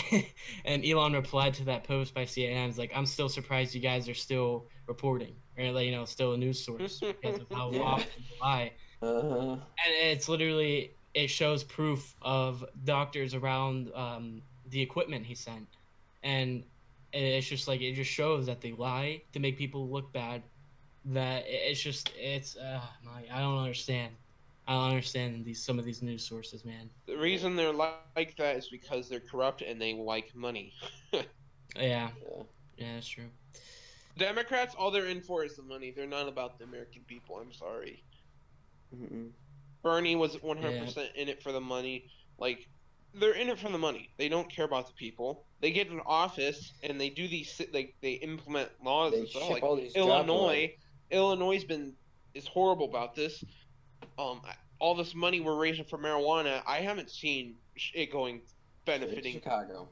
and Elon replied to that post by CNN. It's like, I'm still surprised you guys are still reporting or like, you know, still a news source because of how Yeah. often you lie. Uh-huh. And it's literally, it shows proof of doctors around the equipment he sent, and it's just like, it just shows that they lie to make people look bad. That it's just, it's I don't understand. I don't understand some of these news sources, man. The reason they're like that is because they're corrupt and they like money. Yeah, Yeah. yeah, that's true. Democrats, all they're in for is the money. They're not about the American people. I'm sorry. Mm-mm. Bernie was Yeah. 100% in it for the money. Like, they're in it for the money. They don't care about the people. They get in office and they do these, like, they implement laws They and stuff. ship Like all these jobs away. Illinois is horrible about this. All this money we're raising for marijuana, I haven't seen it going Straight to benefiting. Chicago.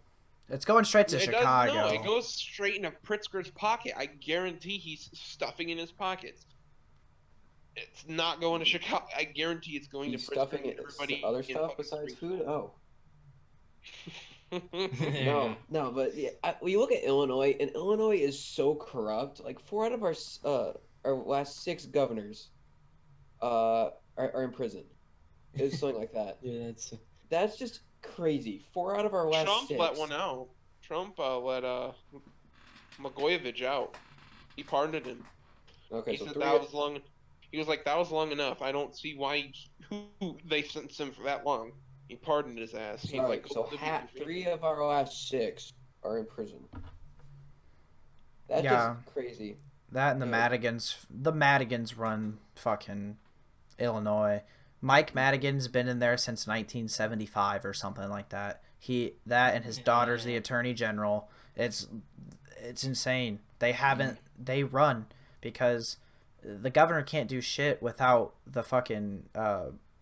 It's going straight to It Chicago. does no. It goes straight into Pritzker's pocket. I guarantee he's stuffing in his pockets. It's not going to Chicago. I guarantee it's going He's to Pritzker stuffing and it everybody other in stuff fucking besides Springfield. food. Oh. Yeah. No, but yeah, when you look at Illinois, and Illinois is so corrupt. Like 4 out of our last 6 governors, are in prison. It's something like that. Yeah, That's just crazy. 4 out of our last Trump 6. let one out. Trump let Blagojevich out. He pardoned him. Okay, He so said 3. that was long. He was like, that was long enough. I don't see why they sentenced him for that long. He pardoned his ass. He's Sorry, like, so "Go live with your 3 family." of our last 6 are in prison. That's Yeah. just crazy. That and the Yeah. Madigans run fucking Illinois. Mike Madigan's been in there since 1975 or something like that. That and his daughter's the Yeah. attorney general. It's insane. They run because the governor can't do shit without the fucking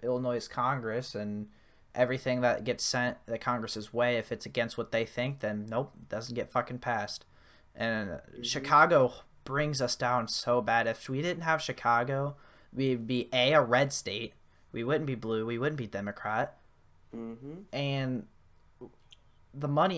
Illinois Congress and everything that gets sent the Congress's way. If it's against what they think, then nope, doesn't get fucking passed. And Chicago brings us down so bad. If we didn't have Chicago, we'd be a red state. We wouldn't be blue. We wouldn't be Democrat. Mm-hmm. And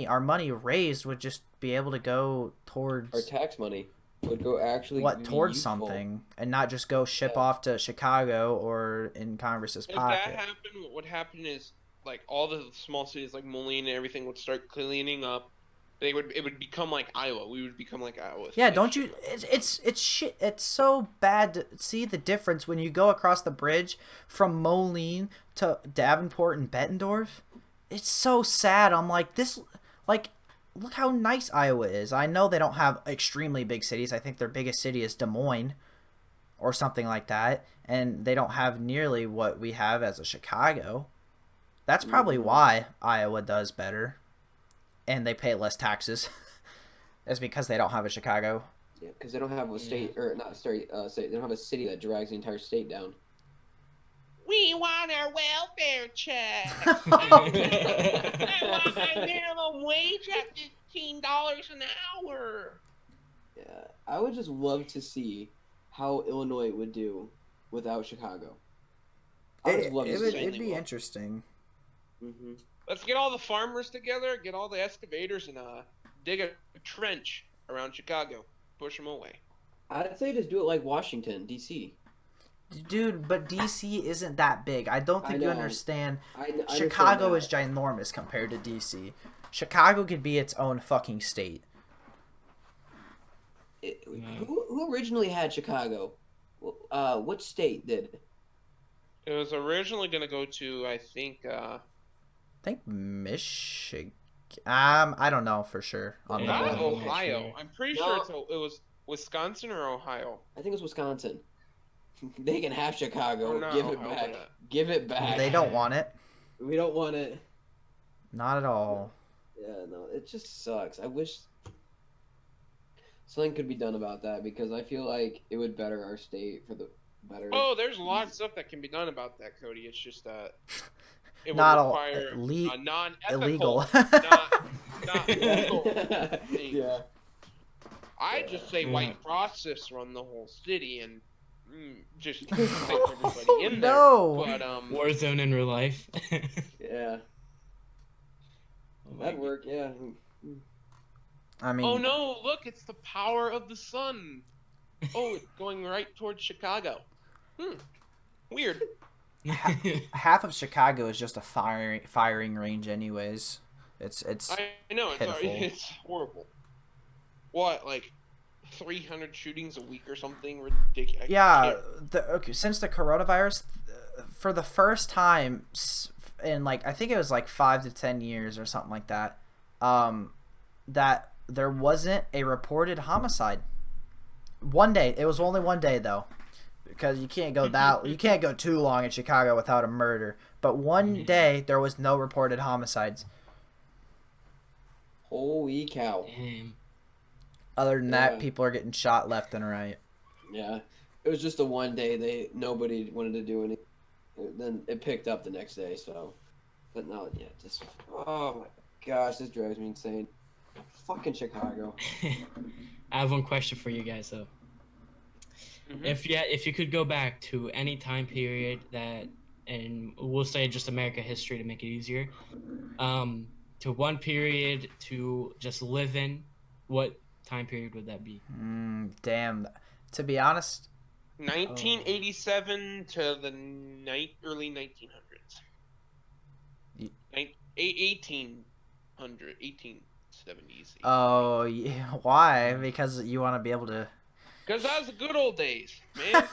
our money raised would just be able to go towards Our tax money would go actually be towards useful. something, and not just go ship Yeah. off to Chicago or in Congress's If pocket. that happened, what would happen is like all the small cities like Moline and everything would start cleaning up. It would become like Iowa. We would become like Iowa. Yeah, don't you? It's shit. It's so bad to see the difference when you go across the bridge from Moline to Davenport and Bettendorf. It's so sad. I'm like this. Like, look how nice Iowa is. I know they don't have extremely big cities. I think their biggest city is Des Moines, or something like that, and they don't have nearly what we have as a Chicago. That's probably why Iowa does better, and they pay less taxes. It's because they don't have a Chicago. Yeah, because they don't have a state or not a state. They don't have a city that drags the entire state down. We want our welfare check. I want my minimum wage at $15 an hour. Yeah, I would just love to see how Illinois would do without Chicago. I would just love to see It'd it. be interesting. Mm-hmm. Let's get all the farmers together, get all the excavators, and dig a trench around Chicago. Push them away. I'd say just do it like Washington, D.C. Dude, but DC isn't that big. I don't I think you know. understand. I understand Chicago that. is ginormous compared to DC. Chicago could be its own fucking state. Who originally had Chicago? What state did? It was originally going to go to, I think, I think Michigan. I don't know for sure on Yeah. that not one. Ohio. Sure. I'm pretty No. sure it was Wisconsin or Ohio. I think it was Wisconsin. They can have Chicago. Or not Give it Ohio, back. but, Give it back. They don't want it. We don't want it. Not at all. Yeah, no, it just sucks. I wish something could be done about that because I feel like it would better our state for the better. Oh, there's a lot of stuff that can be done about that, Cody. It's just it would Not all require non-ethical, illegal. not legal things. Yeah. I just say Yeah. white process run the whole city and just take everybody in there. No. But Warzone in real life. Yeah. That'd work, yeah. I mean, oh no! Look, it's the power of the sun. Oh, it's going right towards Chicago. Weird. Half of Chicago is just a firing range, anyways. It's I know pitiful. it's horrible. What, like 300 shootings a week or something ridiculous? Yeah, since the coronavirus, for the first time in like I think it was like 5 to 10 years or something like that, that there wasn't a reported homicide. One day, it was only one day though, because you can't go too long in Chicago without a murder. But one day there was no reported homicides. Holy cow. Damn. Other than that, Yeah. people are getting shot left and right. Yeah. It was just a one day nobody wanted to do anything. Then it picked up the next day, so but no, yeah, just oh my gosh, this drives me insane. Fucking Chicago. I have one question for you guys though. Mhm. If you could go back to any time period that, and we'll say just America history to make it easier, to one period to just live in, what time period would that be? Damn. To be honest, 1987 to the early 1900s. Ye- 1870s. oh yeah, why? Because you want to be able to. Because that was the good old days, man.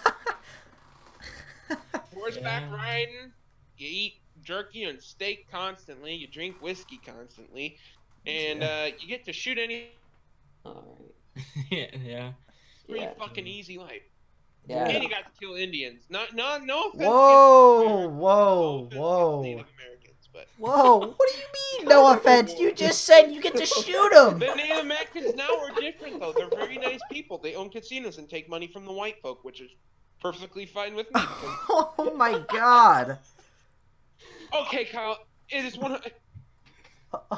Horseback Yeah. riding, you eat jerky and steak constantly, you drink whiskey constantly, and you get to shoot any Alright. Yeah. pretty Yeah. fucking easy life. Yeah. And you got to kill Indians. No offense. Whoa, against whoa, no offense against Native whoa, Americans, but whoa! What do you mean? No offense. You just said you get to shoot them. the Native Americans now are different though. They're very nice people. They own casinos and take money from the white folk, which is perfectly fine with me. Because... Oh my god. Okay, Kyle, it is one.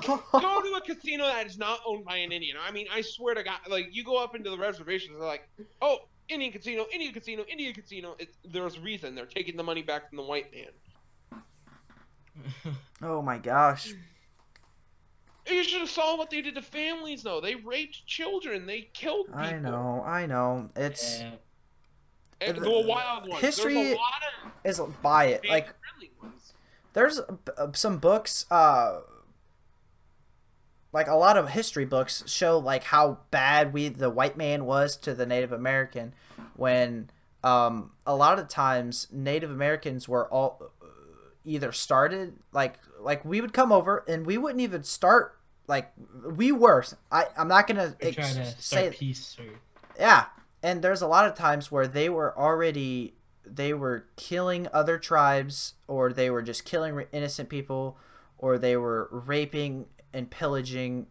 Go to a casino that is not owned by an Indian. I mean, I swear to God, like you go up into the reservations, they're like, "Oh, Indian casino, Indian casino, Indian casino." There's a reason they're taking the money back from the white man. Oh my gosh. You should have saw what they did to families, though. They raped children. They killed people. I know. It's Yeah. And The- the wild ones. history There's a lot of is by it. Like friendly ones. there's some books like a lot of history books show like how bad the white man was to the Native American when a lot of times Native Americans were all either started like we would come over and we wouldn't even start like we were I'm not gonna They're trying to say start peace or yeah, and there's a lot of times where they were killing other tribes, or they were just killing innocent people, or they were raping and pillaging,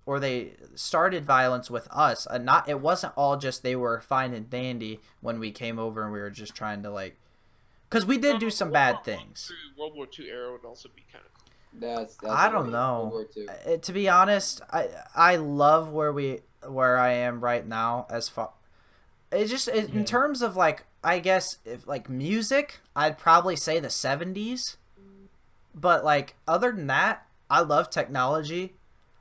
or they started violence with us. And it wasn't all just they were fine and dandy when we came over and we were just trying to like, because we did do some bad things. World War II era would also be kind of cool. That's I don't World know. War II. To be honest, I love where I am right now as far. In terms of like, I guess if like music, I'd probably say the 70s. But like other than that, I love technology.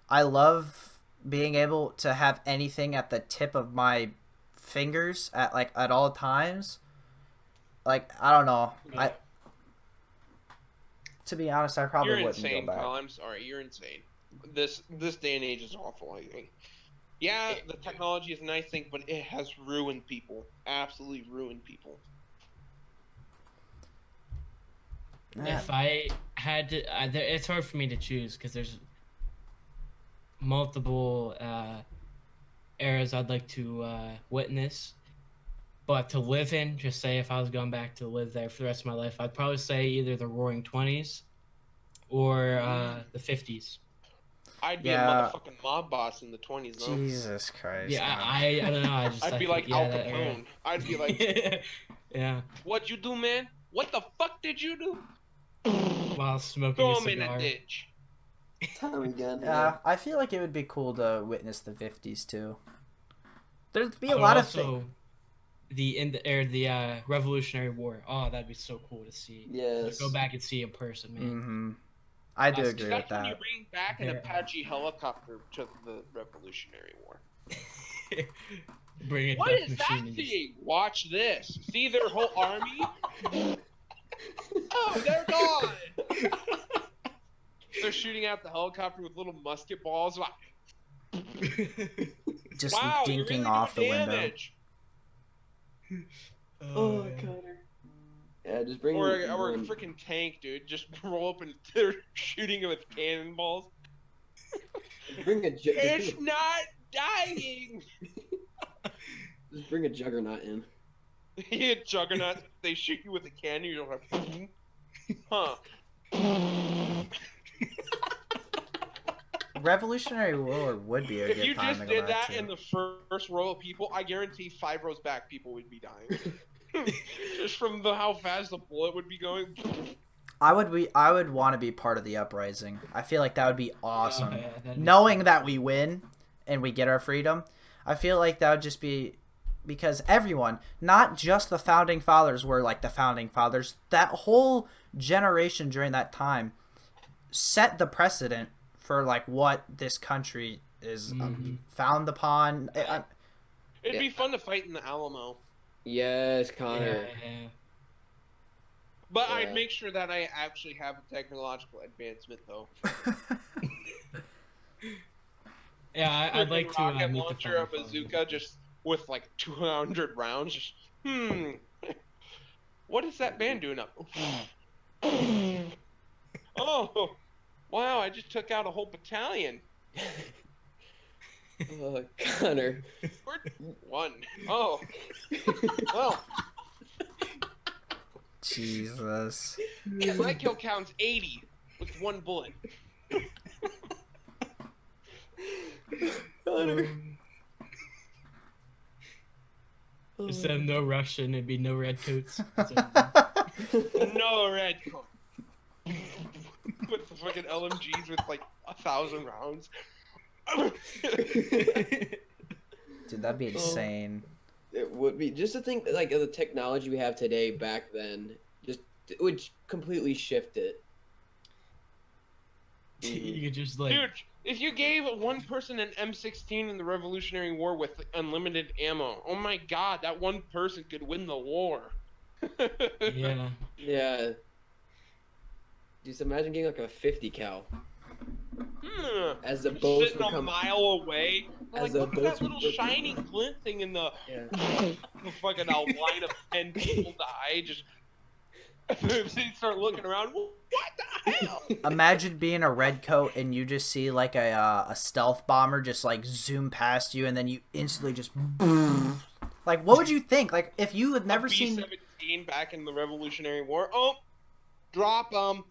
I love being able to have anything at the tip of my fingers at all times. Like I don't know. Yeah. To be honest, I probably You're wouldn't insane, go back. Kyle. I'm sorry. You're insane. This day and age is awful. I think. Yeah, the technology is a nice thing, but it has ruined people. Absolutely ruined people. Yeah. If I had to, it's hard for me to choose because there's multiple eras I'd like to witness. But to live in, just say if I was going back to live there for the rest of my life, I'd probably say either the Roaring '20s or the '50s. I'd be Yeah. a motherfucking mob boss in the 20s, though. Jesus Christ. Yeah, man. I don't know. I'd be like Al Capone. I'd be like, yeah, "What'd you do, man? What the fuck did you do?" while smoking Throw a him in a cigar. ditch. Tommy gun. Yeah, I feel like it would be cool to witness the 50s too. There'd be a Or lot of also things. the Revolutionary War. Oh, that'd be so cool to see. Yes. Go back and see in person, man. Mm-hmm. I do That's- agree That's with when you that. bring back an Yeah. Apache helicopter to the Revolutionary War. Bring a What death is that machine. And just... thing? Watch this. See their whole army? Oh, they're gone. They're shooting out the helicopter with little musket balls. Just Wow, you're dinking really off the doing window. damage. Oh, yeah. Connor. Yeah, just bring Or a one. freaking tank, dude. Just roll up and they're shooting it with cannonballs. Bring a It's not dying. just bring a juggernaut in. You hit Juggernaut, they shoot you with a cannon, you're like, huh. Revolutionary War would be a If good you time just to go did back that to. in the first row of people, I guarantee 5 rows back people would be dying. Just from how fast the bullet would be going. I would want to be part of the uprising. I feel like that would be awesome. yeah, that'd be Knowing fun. that we win and we get our freedom, I feel like that would just be because everyone, not just the founding fathers were like the founding fathers, that whole generation during that time set the precedent for like what this country is found upon. It'd be fun to fight in the Alamo. Yes, Connor. Yeah. But Yeah. I'd make sure that I actually have a technological advancement, though. Yeah, I'd like to rocket meet the launcher, a founding bazooka, fathers. just with like 200 rounds. Just, what is that band doing up? Oh, wow! I just took out a whole battalion. Oh, Connor. We're one. Oh, well, Jesus. my kill count's 80 with 1 bullet. Connor. Instead of no Russian, it'd be no redcoats. No red coat. With the fucking LMGs with like 1,000 rounds. Dude, that'd be insane. It would be just to think like of the technology we have today back then. Just it would completely shift it. You could just like, Dude, if you gave one person an M16 in the Revolutionary War with unlimited ammo, oh my god, that one person could win the war. yeah. Yeah. Just imagine getting like a 50 cal. As the boats Sitting a become mile away. as Like, the look at that boats little would- shiny glint thing in the yeah. fucking line of 10 people die. Just they start looking around. What the hell? Imagine being a redcoat and you just see like a stealth bomber just like zoom past you and then you instantly just like what would you think? Like if you had never seen B-17 back in the Revolutionary War. Oh, drop them.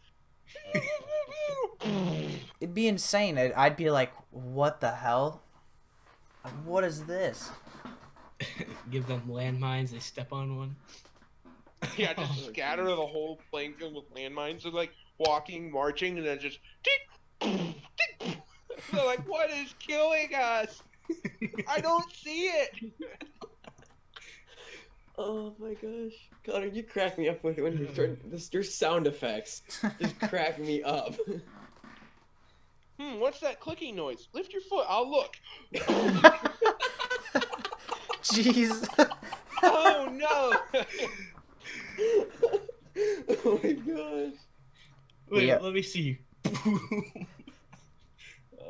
it'd be insane. I'd be like, what the hell? What is this? Oh. Give them landmines, they step on one. Yeah, just scatter the whole plane filled with landmines. They're like walking, marching, and then just tick, tick. They're like, what is killing us? I don't see it. Oh my gosh, Connor, you crack me up when you start your sound effects. Just crack me up. What's that clicking noise? Lift your foot. I'll look. Jeez. Oh no. Oh my gosh. Wait, Yeah. let me see.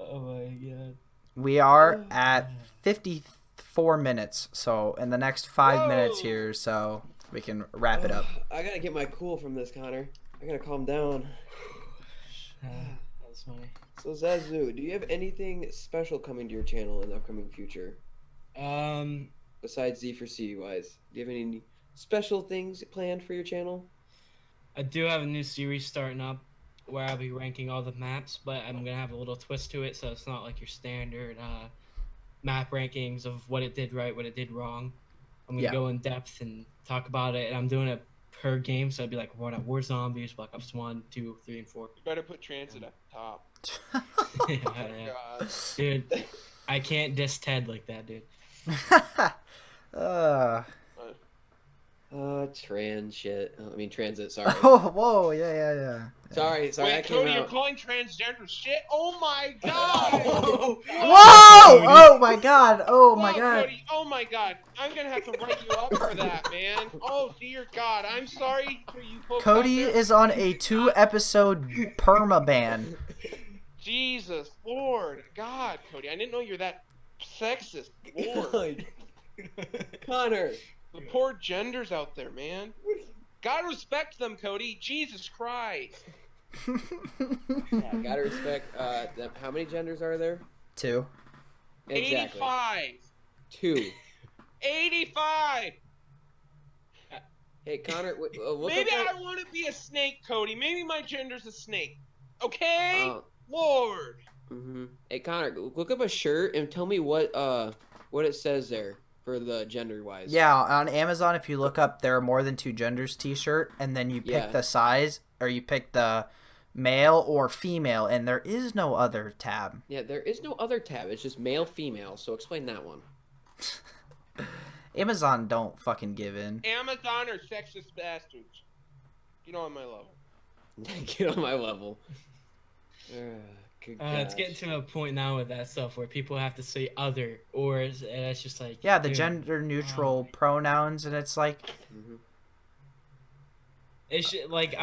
Oh my god. We are at 54 minutes, so in the next 5 minutes Whoa. here, so we can wrap it up. I gotta get my cool from this, Connor. I gotta calm down. That's funny. So Zazu, do you have anything special coming to your channel in the upcoming future? Besides Z4C wise? Do you have any special things planned for your channel? I do have a new series starting up where I'll be ranking all the maps, but I'm gonna have a little twist to it, so it's not like your standard map rankings of what it did right, what it did wrong. I'm gonna go in depth and talk about it, and I'm doing it per game, so it'd be like War Zombies, Black Ops 1, 2, 3, and 4. You better put transit at the top. Yeah. God. Dude, I can't diss Ted like that, dude. Trans shit. I mean, transit. Sorry. Oh, whoa, yeah. Sorry. Wait, That came Cody, you're out. calling transgender shit? Oh my god! Oh, Whoa! Oh my god! Oh my Whoa, god! Cody! Oh my god! I'm gonna have to write you up for that, man. Oh dear God! I'm sorry for you folks. out Cody there. is on a 2-episode perma ban. Jesus Lord, God, Cody! I didn't know you're that sexist. Lord, Connor. the poor genders out there, man. Gotta respect them, Cody. Jesus Christ. Yeah, gotta respect. Them. How many genders are there? 2. Exactly. 85. 2. 85. Hey, Connor. Look Maybe up I want to be a snake, Cody. Maybe my gender's a snake. Okay? that. Lord. Hey, Connor. Look up a shirt and tell me what it says there for the gender wise. Yeah, on Amazon, if you look up "there are more than 2 genders" T-shirt, and then you pick Yeah. the size, or you pick the male or female, and there is no other tab. Yeah, there is no other tab. It's just male, female. So explain that one. Amazon don't fucking give in. Amazon are sexist bastards. Get on my level. Get on my level. Good It's gosh. getting to a point now with that stuff where people have to say other, or and it's just like Yeah, the dude, gender neutral pronouns, and it's like, It should like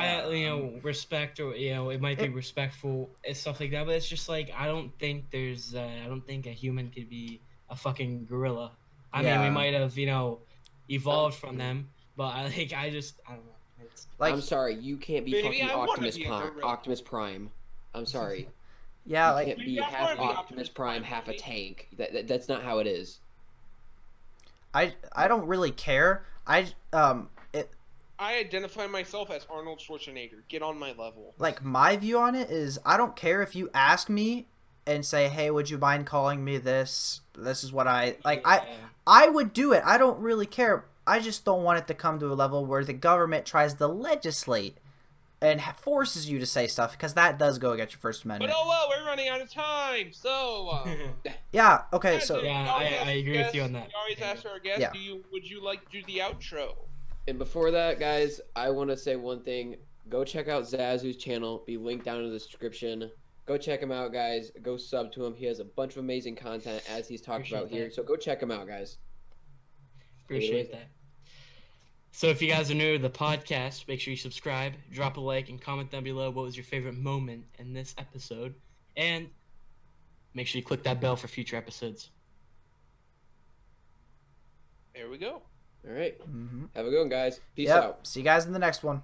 respect, or it might be respectful and stuff like that, but it's just like I don't think a human could be a fucking gorilla. I mean, we Yeah. might have evolved from them, but I don't know. It's, like I'm sorry, you can't be Maybe fucking I wanna Optimus be a Prime. gorilla. Optimus Prime. I'm sorry. yeah, You like can't be Maybe I half wanna be Optimus Optimus Prime, Prime, half a maybe. tank. That's not how it is. I don't really care. I identify myself as Arnold Schwarzenegger. Get on my level. Like, my view on it is I don't care if you ask me and say, hey, would you mind calling me this? This is what I like. I would do it. I don't really care. I just don't want it to come to a level where the government tries to legislate and forces you to say stuff, because that does go against your First But Amendment. oh well, we're running out of time. So Yeah, okay, so we Yeah, always I ask agree with guests- you on that. We always ask our guests, Yeah. would you like to do the outro? And before that, guys, I want to say one thing. Go check out Zazu's channel. Be linked down in the description. Go check him out, guys. Go sub to him. He has a bunch of amazing content, as he's talked Appreciate about here. that. So go check him out, guys. Appreciate that. So if you guys are new to the podcast, make sure you subscribe, drop a like, and comment down below what was your favorite moment in this episode. And make sure you click that bell for future episodes. There we go. All right. Mhm. Have a good one, guys. Peace Yep. out. See you guys in the next one.